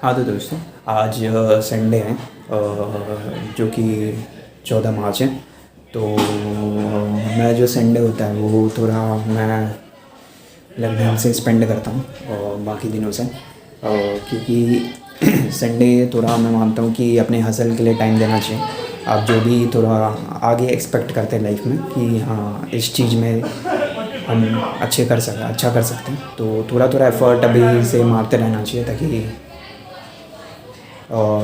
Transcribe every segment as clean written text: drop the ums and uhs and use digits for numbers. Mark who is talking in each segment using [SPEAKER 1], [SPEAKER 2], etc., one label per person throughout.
[SPEAKER 1] हाँ तो दोस्तों, आज संडे है, जो कि 14 मार्च है। तो मैं जो संडे होता है वो थोड़ा मैं अलग ढंग से स्पेंड करता हूँ और बाकी दिनों से, क्योंकि संडे थोड़ा मैं मानता हूँ कि अपने हसल के लिए टाइम देना चाहिए। आप जो भी थोड़ा आगे एक्सपेक्ट करते हैं लाइफ में कि हाँ इस चीज़ में हम अच्छा कर सकते हैं, तो थोड़ा थोड़ा एफर्ट अभी से मारते रहना चाहिए ताकि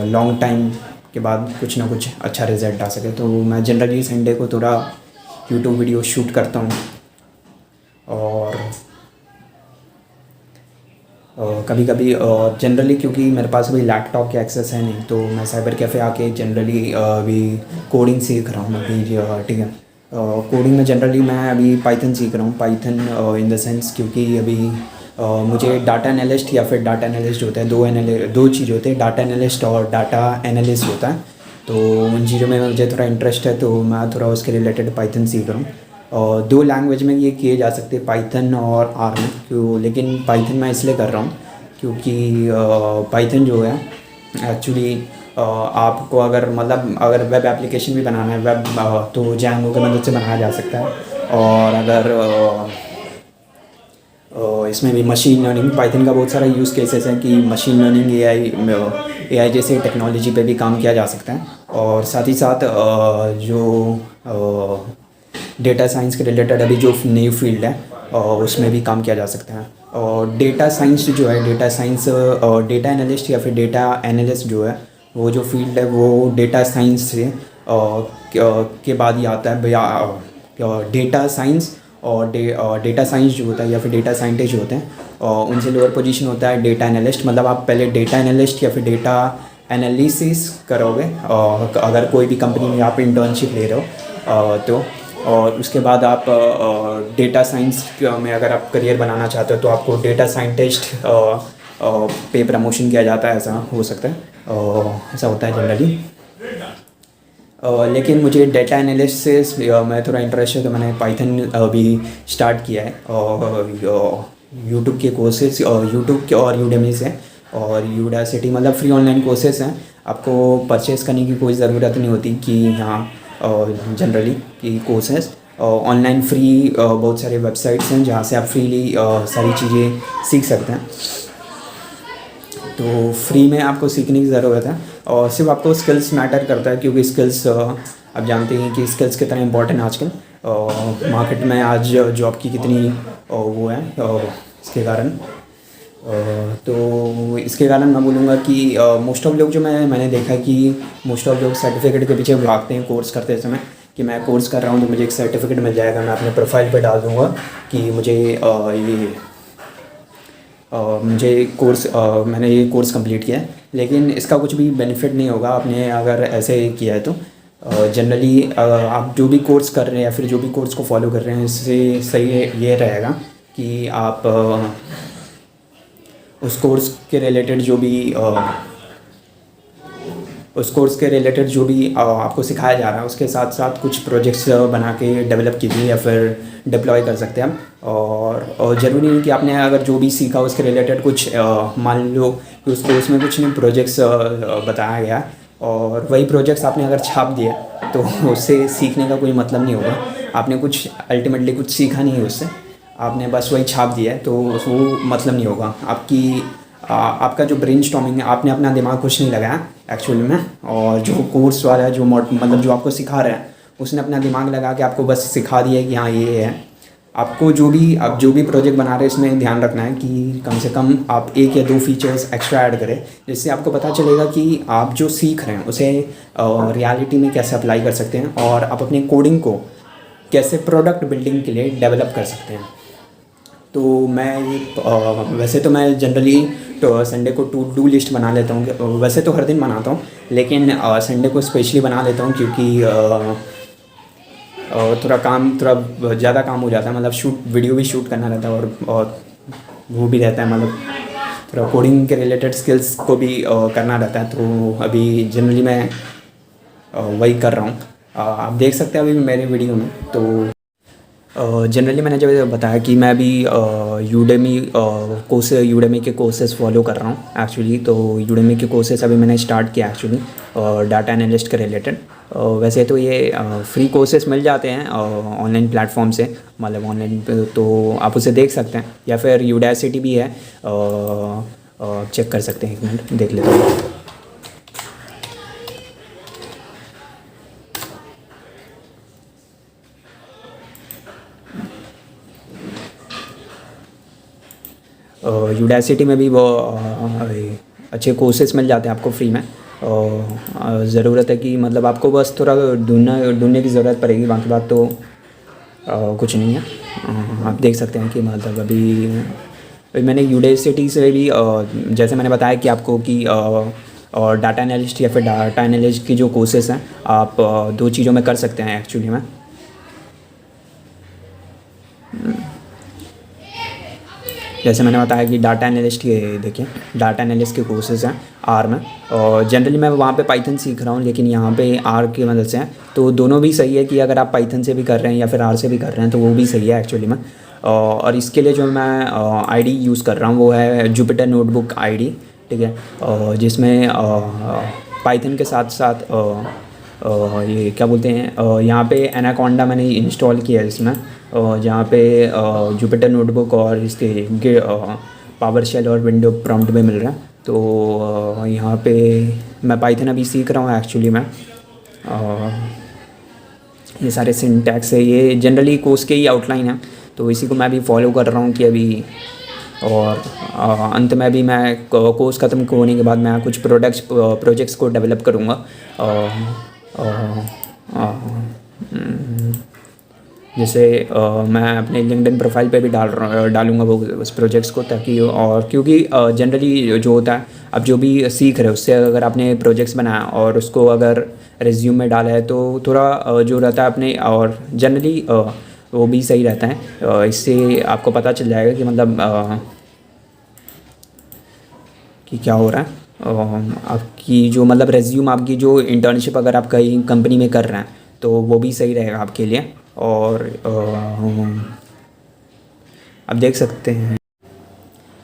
[SPEAKER 1] लॉन्ग टाइम के बाद कुछ ना कुछ अच्छा रिज़ल्ट आ सके। तो मैं जनरली संडे को थोड़ा यूट्यूब वीडियो शूट करता हूँ और कभी कभी जनरली, क्योंकि मेरे पास अभी लैपटॉप की एक्सेस है नहीं, तो मैं साइबर कैफ़े आके जनरली अभी कोडिंग सीख रहा हूँ अभी। ठीक है, कोडिंग में जनरली मैं अभी पाइथन सीख रहा हूँ। पाइथन इन द सेंस क्योंकि अभी मुझे डाटा एनालिस्ट या फिर डाटा एनालिस्ट होता है, दो चीज़ होते हैं, डाटा एनालिस्ट और डाटा एनालिस्ट होता है। तो उन चीज़ों में मुझे थोड़ा इंटरेस्ट है, तो मैं थोड़ा उसके रिलेटेड पाइथन सीख रहा हूँ। और दो लैंग्वेज में ये किए जा सकते हैं, पाइथन और आर में। क्यों, लेकिन पाइथन मैं इसलिए कर रहा हूँ क्योंकि पाइथन जो है एक्चुअली आपको अगर मतलब अगर वेब एप्लीकेशन भी बनाना है, तो जैंगो की मदद से बनाया जा सकता है। और अगर इसमें भी मशीन लर्निंग, पाइथन का बहुत सारा यूज़ केसेस हैं कि मशीन लर्निंग एआई जैसे टेक्नोलॉजी पे भी काम किया जा सकता है। और साथ ही साथ जो डेटा साइंस के रिलेटेड अभी जो नई फील्ड है उसमें भी काम किया जा सकता है। और डेटा साइंस जो है, डेटा एनालिस्ट या फिर डेटा एनालिस्ट जो है, वो जो फील्ड है वो डेटा साइंस से के बाद ही आता है भैया। डेटा साइंस और डेटा साइंस जो होता है या फिर डेटा साइंटिस्ट जो होते हैं, उनसे लोअर पोजीशन होता है डेटा एनालिस्ट। मतलब आप पहले डेटा एनालिस्ट या फिर डेटा एनालिसिस करोगे अगर कोई भी कंपनी में आप इंटर्नशिप ले रहे हो तो। और उसके बाद आप डेटा साइंस में अगर आप करियर बनाना चाहते हो तो आपको डेटा साइंटिस्ट पे प्रमोशन किया जाता है, ऐसा हो सकता है, ऐसा होता है जनरली। लेकिन मुझे डेटा एनालिसिस में थोड़ा इंटरेस्ट है, तो मैंने पाइथन अभी स्टार्ट किया है। और यूट्यूब के कोर्सेज, यूट्यूब के और यूडेमी से और यूडासिटी, मतलब फ्री ऑनलाइन कोर्सेज हैं। आपको परचेज़ करने की कोई ज़रूरत नहीं होती कि हाँ जनरली कि कोर्सेज ऑनलाइन फ्री बहुत सारे वेबसाइट्स हैं जहाँ से आप फ्रीली सारी चीज़ें सीख सकते हैं। तो फ्री में आपको सीखने की ज़रूरत है और सिर्फ आपको स्किल्स मैटर करता है, क्योंकि स्किल्स आप जानते हैं कि स्किल्स कितने इंपॉर्टेंट आजकल मार्केट में आज जॉब की कितनी वो है इसके कारण। तो इसके कारण मैं बोलूँगा कि मोस्ट ऑफ लोग जो मैंने देखा कि मोस्ट ऑफ लोग सर्टिफिकेट के पीछे भागते हैं कोर्स करते समय, कि मैं कोर्स कर रहा हूँ तो मुझे एक सर्टिफिकेट मिल जाएगा, मैं अपने प्रोफाइल पे डाल दूँगा कि मैंने ये कोर्स कंप्लीट किया है। लेकिन इसका कुछ भी बेनिफिट नहीं होगा आपने अगर ऐसे किया है तो। जनरली आप जो भी कोर्स कर रहे हैं या फिर जो भी कोर्स को फॉलो कर रहे हैं, इससे सही ये रहेगा कि आप उस कोर्स के रिलेटेड जो भी आपको सिखाया जा रहा है उसके साथ साथ कुछ प्रोजेक्ट्स बना के डेवलप कीजिए या फिर डिप्लॉय कर सकते हैं आप। और ज़रूरी नहीं कि आपने अगर जो भी सीखा उसके रिलेटेड कुछ मान लो कि उस कोर्स में कुछ नहीं प्रोजेक्ट्स बताया गया और वही प्रोजेक्ट्स आपने अगर छाप दिया तो उससे सीखने का कोई मतलब नहीं होगा। आपने कुछ अल्टीमेटली कुछ सीखा नहीं है उससे, आपने बस वही छाप दिया है, तो वो मतलब नहीं होगा। आपका जो ब्रेन स्टॉर्मिंग है, आपने अपना दिमाग कुछ नहीं लगाया एक्चुअली में, और जो कोर्स वाला है मतलब जो आपको सिखा रहा है उसने अपना दिमाग लगा के आपको बस सिखा दिया है कि हाँ ये है। आपको आप जो भी प्रोजेक्ट बना रहे हैं इसमें ध्यान रखना है कि कम से कम आप 1 या 2 फीचर्स एक्स्ट्रा ऐड करें, जिससे आपको पता चलेगा कि आप जो सीख रहे हैं उसे रियलिटी में कैसे अप्लाई कर सकते हैं और आप अपनी कोडिंग को कैसे प्रोडक्ट बिल्डिंग के लिए डेवलप कर सकते हैं। तो मैं वैसे तो मैं जनरली तो संडे को टू डू लिस्ट बना लेता हूँ, वैसे तो हर दिन बनाता हूँ, लेकिन संडे को स्पेशली बना लेता हूँ क्योंकि थोड़ा ज़्यादा काम हो जाता है, मतलब वीडियो भी शूट करना रहता है और वो भी रहता है, मतलब थोड़ा कोडिंग के रिलेटेड स्किल्स को भी करना रहता है। तो अभी जनरली मैं वही कर रहा हूँ। आप देख सकते हैं अभी मेरे वीडियो में। तो जनरली मैंने जब बताया कि मैं अभी यूडेमी के कोर्सेज़ फॉलो कर रहा हूँ एक्चुअली। तो यूडेमी के कोर्सेज़ अभी मैंने स्टार्ट किया एक्चुअली डाटा एनालिस्ट के रिलेटेड। वैसे तो ये फ्री कोर्सेज़ मिल जाते हैं ऑनलाइन प्लेटफॉर्म से, मतलब ऑनलाइन पे, तो आप उसे देख सकते हैं, या फिर यूडासिटी भी है, चेक कर सकते हैं। एक मिनट देख लेते हैं। यूडासिटी में भी वो अच्छे कोर्सेज मिल जाते हैं आपको फ्री में। ज़रूरत है कि मतलब आपको बस थोड़ा ढूंढने की ज़रूरत पड़ेगी, बाकी बात तो कुछ नहीं है। आप देख सकते हैं कि मतलब अभी मैंने यूडासिटी से भी जैसे मैंने बताया कि आपको कि और डाटा एनालिस्ट या फिर डाटा एनालिस्ट की जो कोर्सेज हैं, आप दो चीज़ों में कर सकते हैं एक्चुअली में। जैसे मैंने बताया कि डाटा एनालिस्ट के, देखिए डाटा एनालिस्ट के कोर्सेज़ हैं आर में, और जनरली मैं वहाँ पे पाइथन सीख रहा हूँ, लेकिन यहाँ पे आर की मदद से हैं। तो दोनों भी सही है कि अगर आप पाइथन से भी कर रहे हैं या फिर आर से भी कर रहे हैं तो वो भी सही है एक्चुअली में। और इसके लिए जो मैं आईडी यूज़ कर रहा हूँ वो है जुपिटर नोटबुक आईडी, ठीक है। जिसमें पाइथन के साथ साथ ये क्या बोलते हैं, यहाँ पे एनाकोंडा मैंने इंस्टॉल किया है इसमें, जहाँ पे जुपिटर नोटबुक और इसके पावर शेल और विंडो प्रॉम्प्ट में मिल रहा है। तो यहाँ पे मैं पाइथन अभी सीख रहा हूँ एक्चुअली में। ये सारे सिंटैक्स है, ये जनरली कोर्स के ही आउटलाइन है, तो इसी को मैं भी फॉलो कर रहा हूँ कि अभी। और अंत में भी मैं कोर्स ख़त्म होने के बाद मैं कुछ प्रोजेक्ट्स को डेवलप करूँगा। जैसे मैं अपने लिंक्डइन प्रोफाइल पे भी डालूँगा वो उस प्रोजेक्ट्स को, ताकि और क्योंकि जनरली जो होता है, अब जो भी सीख रहे हो उससे अगर आपने प्रोजेक्ट्स बनाया और उसको अगर रिज्यूम में डाला है तो थोड़ा जो रहता है अपने, और जनरली वो भी सही रहता है। इससे आपको पता चल जाएगा कि मतलब कि क्या हो रहा है। आपकी जो मतलब रेज्यूम, आपकी जो इंटर्नशिप अगर आप कहीं कंपनी में कर रहे हैं तो वो भी सही रहेगा आपके लिए। और आप देख सकते हैं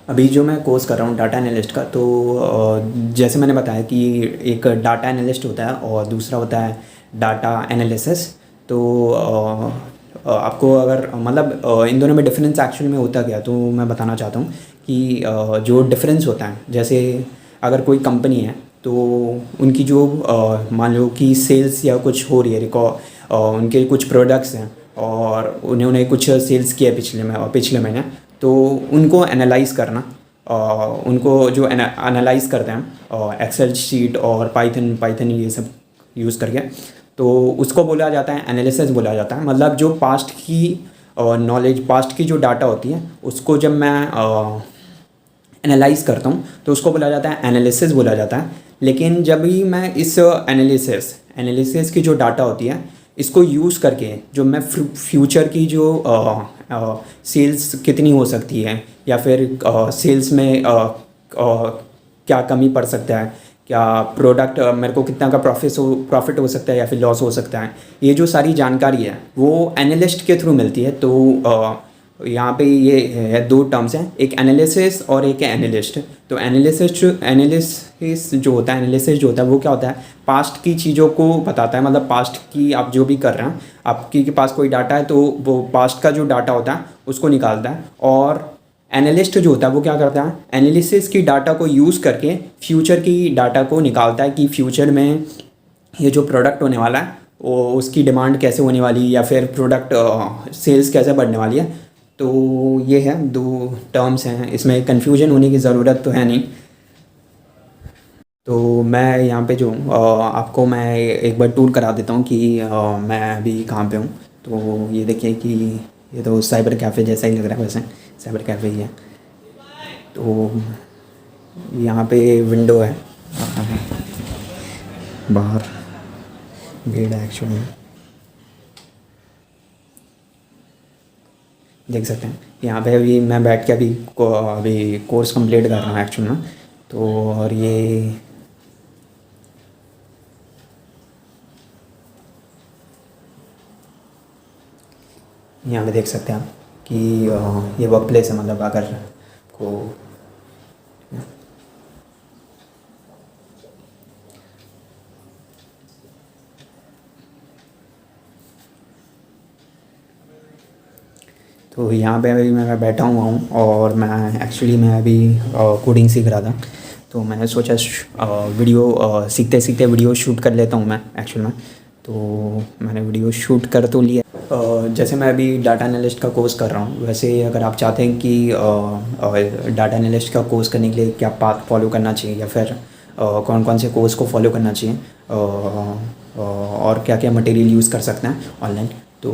[SPEAKER 1] अभी जो मैं कोर्स कर रहा हूँ डाटा एनालिस्ट का, तो जैसे मैंने बताया कि एक डाटा एनालिस्ट होता है और दूसरा होता है डाटा एनालिसिस। तो आपको अगर मतलब इन दोनों में डिफरेंस एक्चुअल में होता क्या, तो मैं बताना चाहता हूँ कि जो डिफरेंस होता है, जैसे अगर कोई कंपनी है तो उनकी जो मान लो कि सेल्स या कुछ हो रही है, उनके कुछ प्रोडक्ट्स हैं और उन्होंने कुछ सेल्स किया पिछले महीने, तो उनको एनालाइज करना, उनको जो एनालाइज करते हैं एक्सेल शीट और पाइथन ये सब यूज़ करके, तो उसको बोला जाता है एनालिसिस बोला जाता है। मतलब जो पास्ट की नॉलेज, पास्ट की जो डाटा होती है उसको जब मैं एनालाइज करता हूँ तो उसको बोला जाता है एनालिसिस बोला जाता है। लेकिन जब भी मैं इस एनालिसिस की जो डाटा होती है इसको यूज़ करके जो मैं फ्यूचर की जो सेल्स कितनी हो सकती है, या फिर सेल्स में क्या कमी पड़ सकता है, क्या प्रोडक्ट मेरे को कितना का प्रॉफिट हो सकता है या फिर लॉस हो सकता है, ये जो सारी जानकारी है वो एनालिस्ट के थ्रू मिलती है। तो यहाँ पे ये है दो टर्म्स हैं, एक एनालिसिस और एक एनालिस्ट। तो एनालिसिस जो होता है वो क्या होता है, पास्ट की चीज़ों को बताता है। मतलब पास्ट की आप जो भी कर रहे हैं, आपके के पास कोई डाटा है तो वो पास्ट का जो डाटा होता है उसको निकालता है। और एनालिस्ट जो होता है वो क्या करता है, एनालिसिस की डाटा को यूज़ करके फ्यूचर की डाटा को निकालता है कि फ्यूचर में ये जो प्रोडक्ट होने वाला है वो उसकी डिमांड कैसे होने वाली है, या फिर प्रोडक्ट सेल्स कैसे बढ़ने वाली है। तो ये है दो टर्म्स हैं, इसमें कन्फ्यूजन होने की ज़रूरत तो है नहीं। तो मैं यहाँ पे जो आपको मैं एक बार टूर करा देता हूँ कि मैं अभी कहाँ पे हूँ। तो ये देखिए कि ये तो साइबर कैफ़े जैसा ही लग रहा है, वैसे साइबर कैफ़े ही है। तो यहाँ पे विंडो है बाहर, गेट है एक्चुअली, देख सकते हैं। यहाँ पे अभी मैं बैठ के अभी कोर्स कंप्लीट कर रहा हूँ एक्चुअली में। तो और यहाँ पे देख सकते हैं आप कि ये वर्क प्लेस है, मतलब अगर को तो यहाँ पे अभी मैं बैठा हुआ हूँ और मैं अभी कोडिंग सीख रहा था। तो मैंने सोचा वीडियो सीखते सीखते वीडियो शूट कर लेता हूँ मैं एक्चुअल में। तो मैंने वीडियो शूट कर तो लिया। जैसे मैं अभी डाटा एनालिस्ट का कोर्स कर रहा हूँ, वैसे अगर आप चाहते हैं कि डाटा एनालिस्ट का कोर्स करने के लिए क्या पाथ फॉलो करना चाहिए या फिर कौन कौन से कोर्स को फॉलो करना चाहिए और क्या क्या मटेरियल यूज़ कर सकते हैं ऑनलाइन, तो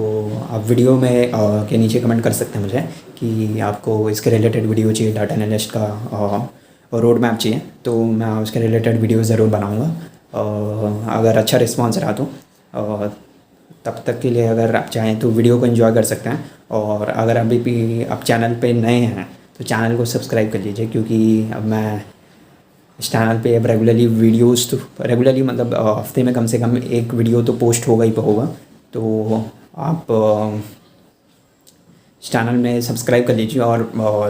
[SPEAKER 1] आप वीडियो में के नीचे कमेंट कर सकते हैं मुझे कि आपको इसके रिलेटेड वीडियो चाहिए, डाटा एनालिस्ट का रोड मैप चाहिए, तो मैं उसके रिलेटेड वीडियो ज़रूर बनाऊँगा। अगर अच्छा रिस्पॉन्स रहा तो तब तक के लिए अगर आप चाहें तो वीडियो को एंजॉय कर सकते हैं। और अगर अभी भी आप चैनल पे नए हैं तो चैनल को सब्सक्राइब कर लीजिए, क्योंकि अब मैं इस चैनल पे अब रेगुलरली मतलब हफ्ते में कम से कम एक वीडियो तो पोस्ट होगा ही होगा। तो आप इस चैनल में सब्सक्राइब कर लीजिए और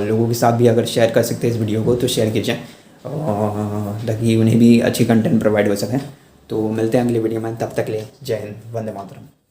[SPEAKER 1] लोगों के साथ भी अगर शेयर कर सकते हैं इस वीडियो को तो शेयर कीजिए ताकि उन्हें भी अच्छी कंटेंट प्रोवाइड हो सके। तो मिलते हैं अगली वीडियो में, तब तक ले जय हिंद, वंदे मातरम।